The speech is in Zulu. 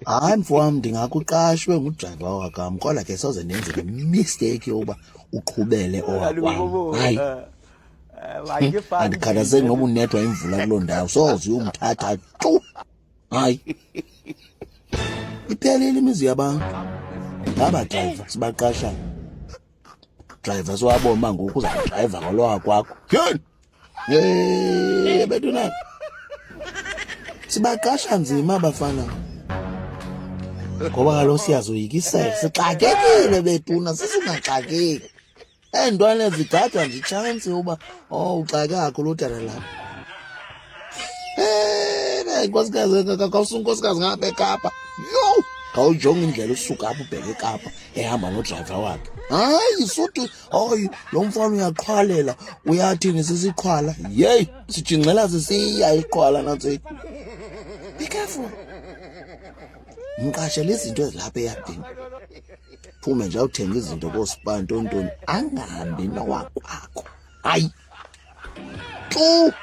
Hayi mfowam, ndingakuqashwe ngudrayiva wakam kodwa ke soze ndenze le mistake yokuba uqhubele owakwam. Hayi, andikhathazeki noba unethwa imvula kuloo ndawo, soze uyomthatha tu. Hayi, iphelile imizi yabantu. Ngaba drayiva sibaqashayo, drayiva siwabona uba ngoku uza kudrayiva ngolowa kwakho. Tyhini! Bethuna, sibaqasha nzima abafana ngoba kaloku siyazoyikisela, sixakekile bethuna, sesingaxakeki. Eentwana zigada nje itshansi uba uxake akho loo tata lapha. Unkosikazi ngapha eKapa. Yho! Khawujonge indlela usuka apha ubheke eKapa ehamba nodrayiva wakhe. Hayi suthi, hayi lo mfana uyaqhwalela, uyathini sisiqhwala. Yeyi, sijingxela sisiya iqhwala nantsi. Be careful. Mqashele izinto ezilapha eyadini. Phume nje awuthenga izinto koospa ntontoni, angahambi nowakwakho. Hayi, tu.